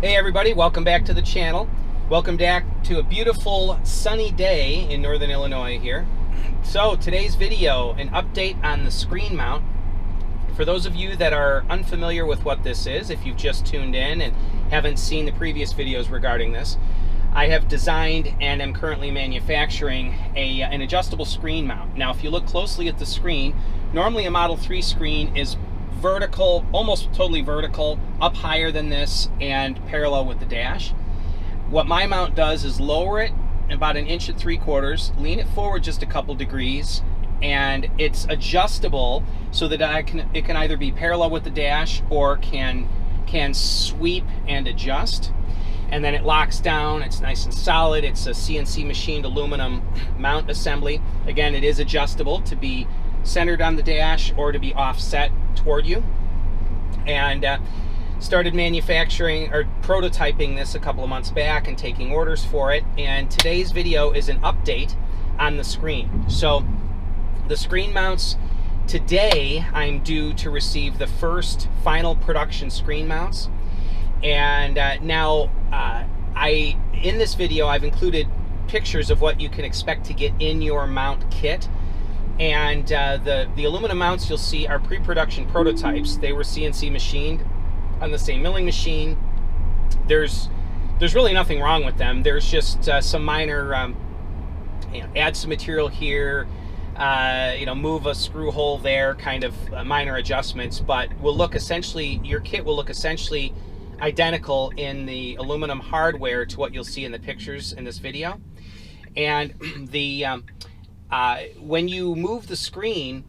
Hey everybody, welcome back to the channel. Welcome back to a beautiful sunny day in Northern Illinois here. So today's video, an update on the screen mount. For those of you that are unfamiliar with what this is, if you've just tuned in and haven't seen the previous videos regarding this, I have designed and am currently manufacturing an adjustable screen mount. Now if you look closely at the screen, normally a Model 3 screen is vertical, almost totally vertical, up higher than this and parallel with the dash. What my mount does is lower it about 1 3/4 inches, lean it forward just a couple degrees, and it's adjustable so that it can either be parallel with the dash or can sweep and adjust. And then it locks down, it's nice and solid. It's a CNC machined aluminum mount assembly. Again, it is adjustable to be centered on the dash or to be offset toward you. And started manufacturing or prototyping this a couple of months back and taking orders for it. And today's video is an update on the screen. So the screen mounts, today I'm due to receive the first final production screen mounts. And now in this video I've included pictures of what you can expect to get in your mount kit. And the aluminum mounts you'll see are pre-production prototypes. They were CNC machined on the same milling machine. There's really nothing wrong with them. There's just some minor, add some material here, move a screw hole there, kind of minor adjustments. But your kit will look essentially identical in the aluminum hardware to what you'll see in the pictures in this video. And when you move the screen,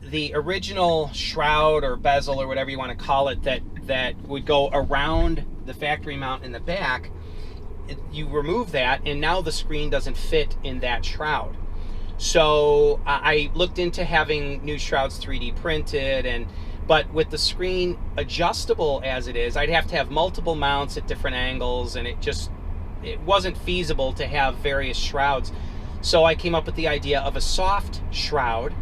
the original shroud or bezel or whatever you want to call it that would go around the factory mount in the back, you remove that and now the screen doesn't fit in that shroud. So I looked into having new shrouds 3D printed, but with the screen adjustable as it is, I'd have to have multiple mounts at different angles, and it wasn't feasible to have various shrouds. So I came up with the idea of a soft shroud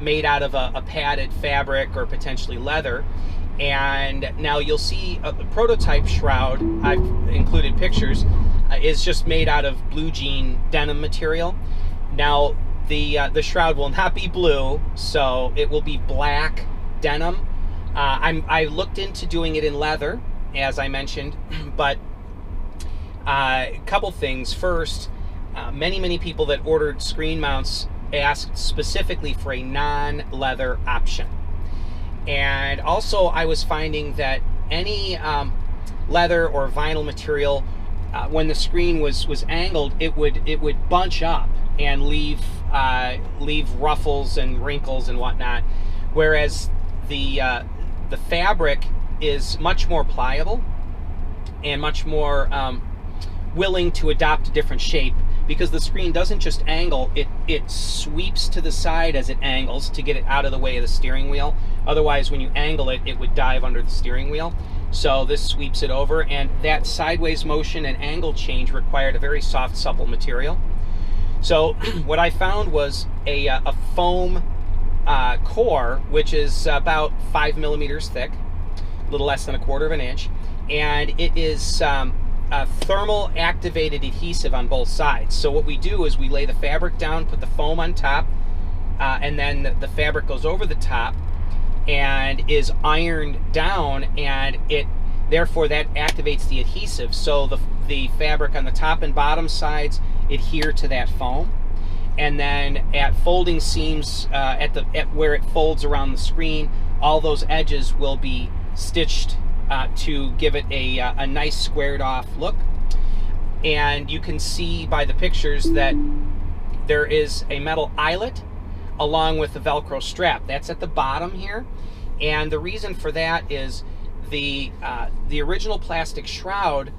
made out of a padded fabric or potentially leather. And now you'll see a prototype shroud, I've included pictures, is just made out of blue jean denim material. Now the shroud will not be blue, so it will be black denim. I looked into doing it in leather, as I mentioned, but a couple things. First, many people that ordered screen mounts asked specifically for a non-leather option. And also I was finding that any leather or vinyl material, when the screen was angled, it would bunch up and leave ruffles and wrinkles and whatnot, whereas the fabric is much more pliable and much more willing to adopt a different shape, because the screen doesn't just angle, it sweeps to the side as it angles to get it out of the way of the steering wheel. Otherwise, when you angle it, it would dive under the steering wheel. So this sweeps it over, and that sideways motion and angle change required a very soft, supple material. So what I found was a foam core, which is about 5 millimeters thick, a little less than 1/4 inch, and it is thermal activated adhesive on both sides. So what we do is we lay the fabric down, put the foam on top, and then the fabric goes over the top and is ironed down, and therefore that activates the adhesive. So the fabric on the top and bottom sides adhere to that foam, and then at folding seams, at where it folds around the screen, all those edges will be stitched to give it a nice squared off look. And you can see by the pictures that there is a metal eyelet along with the Velcro strap. That's at the bottom here. And the reason for that is the original plastic shroud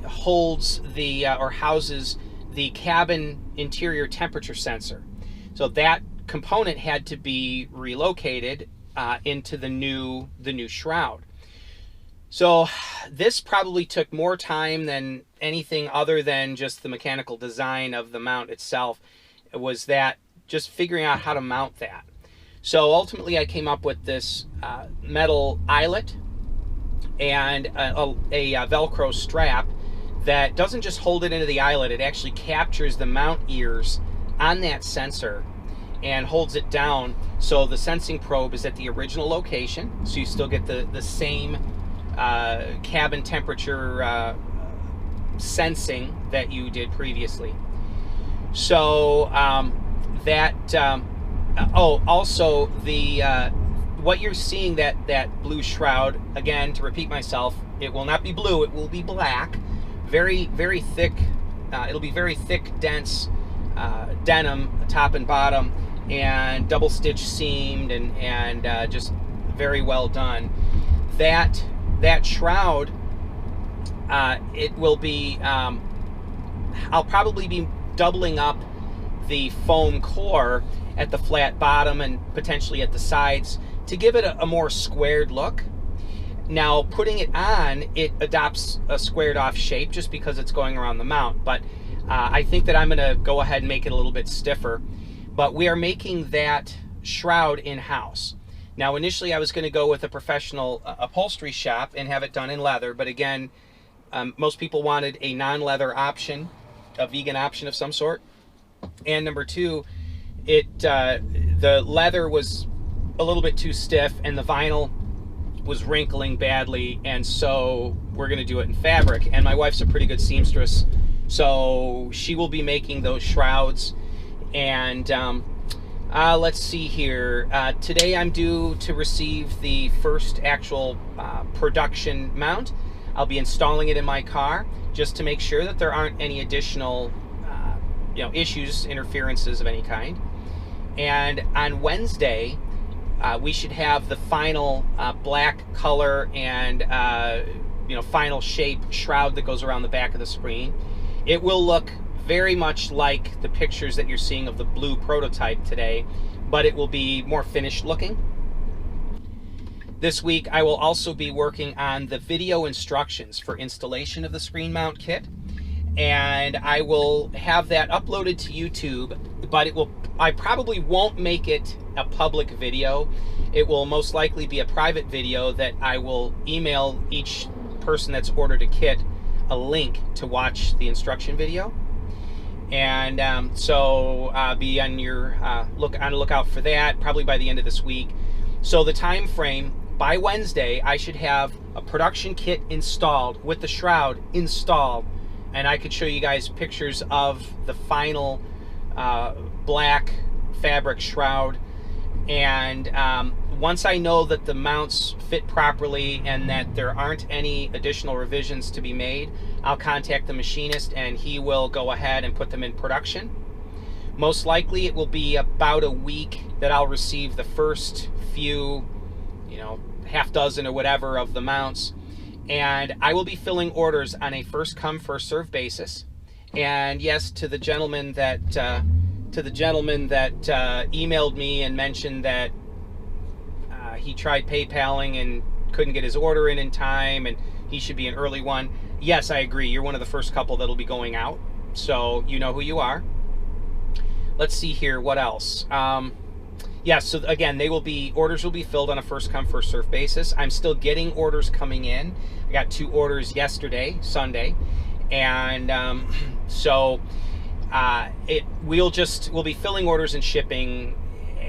holds or houses the cabin interior temperature sensor. So that component had to be relocated into the new shroud. So this probably took more time than anything other than just the mechanical design of the mount itself. It was that just figuring out how to mount that. So ultimately I came up with this metal eyelet and a Velcro strap that doesn't just hold it into the eyelet, it actually captures the mount ears on that sensor and holds it down, so the sensing probe is at the original location, so you still get the same cabin temperature sensing that you did previously. So also the what you're seeing, that blue shroud, again, to repeat myself, it will not be blue, it will be black. Very, very thick. It'll be very thick, dense denim, top and bottom, and double stitch seamed, and just very well done. That shroud, it will be. I'll probably be doubling up the foam core at the flat bottom and potentially at the sides to give it a more squared look. Now, putting it on, it adopts a squared off shape just because it's going around the mount, but I think that I'm going to go ahead and make it a little bit stiffer. But we are making that shroud in-house. Now, initially I was going to go with a professional upholstery shop and have it done in leather, but again, most people wanted a non-leather option, a vegan option of some sort. And number two, the leather was a little bit too stiff and the vinyl was wrinkling badly, and so we're going to do it in fabric. And my wife's a pretty good seamstress, so she will be making those shrouds. And let's see here. Today I'm due to receive the first actual production mount. I'll be installing it in my car just to make sure that there aren't any additional issues, interferences of any kind. And on Wednesday, we should have the final black color and final shape shroud that goes around the back of the screen. It will look very much like the pictures that you're seeing of the blue prototype today, but it will be more finished looking. This week I will also be working on the video instructions for installation of the screen mount kit, and I will have that uploaded to YouTube, but I probably won't make it a public video. It will most likely be a private video that I will email each person that's ordered a kit a link to watch the instruction video. And so be on your lookout for that, probably by the end of this week. So the time frame, by Wednesday, I should have a production kit installed with the shroud installed, and I could show you guys pictures of the final black fabric shroud. And once I know that the mounts fit properly and that there aren't any additional revisions to be made, I'll contact the machinist and he will go ahead and put them in production. Most likely it will be about a week that I'll receive the first few, half dozen or whatever of the mounts, and I will be filling orders on a first come first serve basis. And yes, to the gentleman that emailed me and mentioned that he tried PayPaling and couldn't get his order in time and he should be an early one. Yes, I agree. You're one of the first couple that'll be going out, so you know who you are. Let's see here. What else? Yeah, so again, orders will be filled on a first come first serve basis. I'm still getting orders coming in. I got 2 orders yesterday, Sunday, and so we'll be filling orders and shipping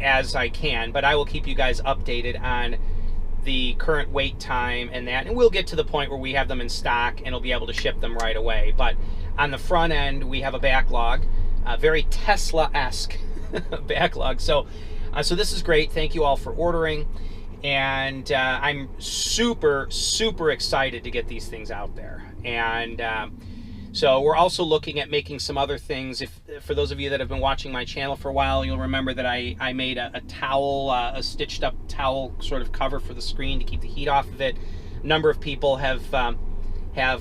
as I can, but I will keep you guys updated on the current wait time and that, and we'll get to the point where we have them in stock and we'll be able to ship them right away. But on the front end, we have a backlog, very Tesla-esque backlog. So this is great. Thank you all for ordering, and I'm super excited to get these things out there. And so we're also looking at making some other things. For those of you that have been watching my channel for a while, you'll remember that I made a towel, a stitched up towel sort of cover for the screen to keep the heat off of it. A number of people have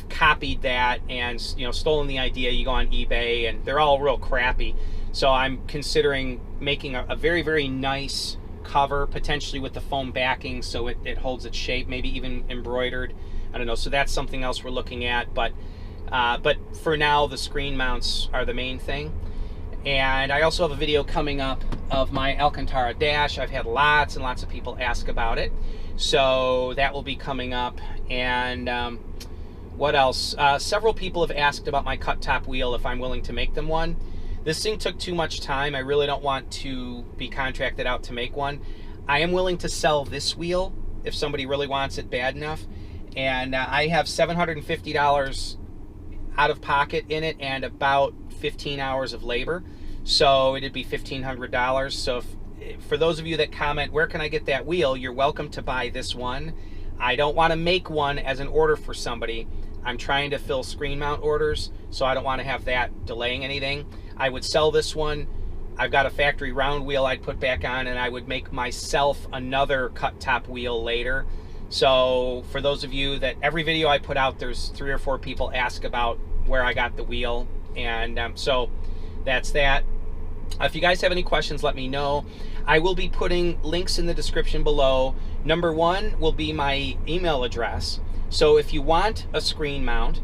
copied that and stolen the idea. You go on eBay and they're all real crappy. So I'm considering making a very nice cover, potentially with the foam backing so it holds its shape, maybe even embroidered. I don't know. So that's something else we're looking at. But for now, the screen mounts are the main thing. And I also have a video coming up of my Alcantara dash. I've had lots and lots of people ask about it, so that will be coming up. And what else? Several people have asked about my cut top wheel, if I'm willing to make them one. This thing took too much time. I really don't want to be contracted out to make one. I am willing to sell this wheel if somebody really wants it bad enough. And I have $750 out of pocket in it and about 15 hours of labor. So it'd be $1,500. So for those of you that comment, where can I get that wheel? You're welcome to buy this one. I don't want to make one as an order for somebody. I'm trying to fill screen mount orders, so I don't want to have that delaying anything. I would sell this one. I've got a factory round wheel I'd put back on, and I would make myself another cut top wheel later. So for those of you that every video I put out, there's 3 or 4 people ask about where I got the wheel. And so that's that. If you guys have any questions, let me know. I will be putting links in the description below. Number 1 will be my email address. So if you want a screen mount,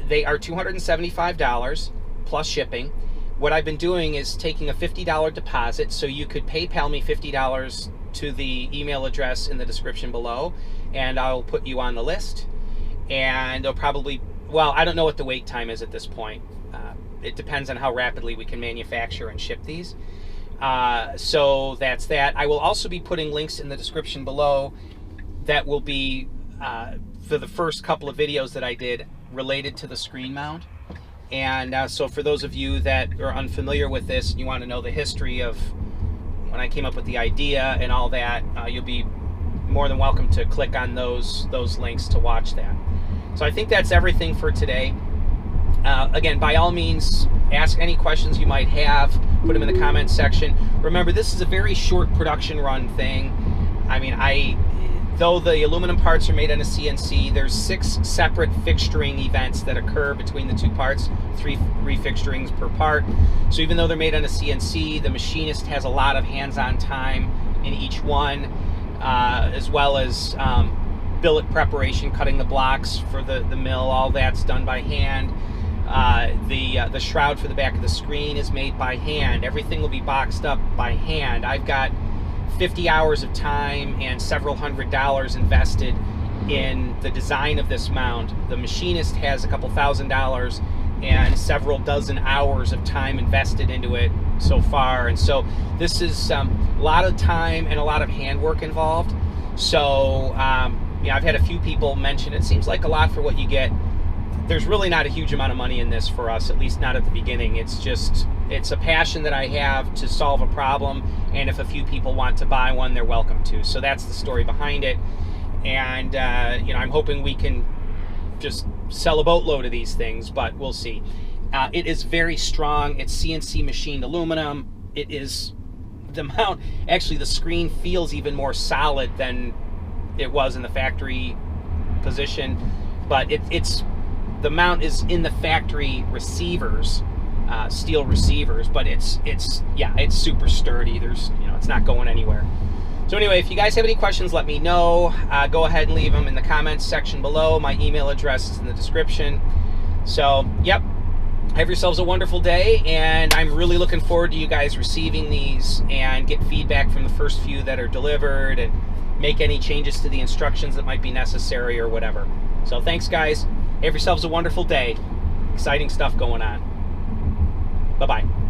they are $275 plus shipping. What I've been doing is taking a $50 deposit, so you could PayPal me $50 to the email address in the description below, and I'll put you on the list. And they'll probably, well, I don't know what the wait time is at this point. It depends on how rapidly we can manufacture and ship these. So that's that. I will also be putting links in the description below that will be for the first couple of videos that I did related to the screen mount. And so for those of you that are unfamiliar with this and you want to know the history of when I came up with the idea and all that, you'll be more than welcome to click on those links to watch that. So I think that's everything for today. Again, by all means, ask any questions you might have, put them in the comments section. Remember, this is a very short production run thing. I mean, though the aluminum parts are made on a CNC, there's 6 separate fixturing events that occur between the 2 parts, 3 refixturings per part. So even though they're made on a CNC, the machinist has a lot of hands-on time in each one, as well as billet preparation, cutting the blocks for the mill. All that's done by hand. The shroud for the back of the screen is made by hand. Everything will be boxed up by hand. I've got 50 hours of time and several $100s invested in the design of this mount. The machinist has a couple $1,000s and several dozen hours of time invested into it so far. And so this is a lot of time and a lot of handwork involved. So yeah, I've had a few people mention it seems like a lot for what you get. There's really not a huge amount of money in this for us, at least not at the beginning. It's a passion that I have to solve a problem, and if a few people want to buy one, they're welcome to. So that's the story behind it. And you know, I'm hoping we can just sell a boatload of these things, but we'll see. It is very strong. It's CNC machined aluminum. It is, the mount, actually the screen feels even more solid than it was in the factory position, but the mount is in the factory receivers, steel receivers, but it's super sturdy. It's not going anywhere. So anyway, if you guys have any questions, let me know. Go ahead and leave them in the comments section below. My email address is in the description. So, yep. Have yourselves a wonderful day, and I'm really looking forward to you guys receiving these and get feedback from the first few that are delivered and make any changes to the instructions that might be necessary or whatever. So thanks, guys. Have yourselves a wonderful day. Exciting stuff going on. Bye-bye.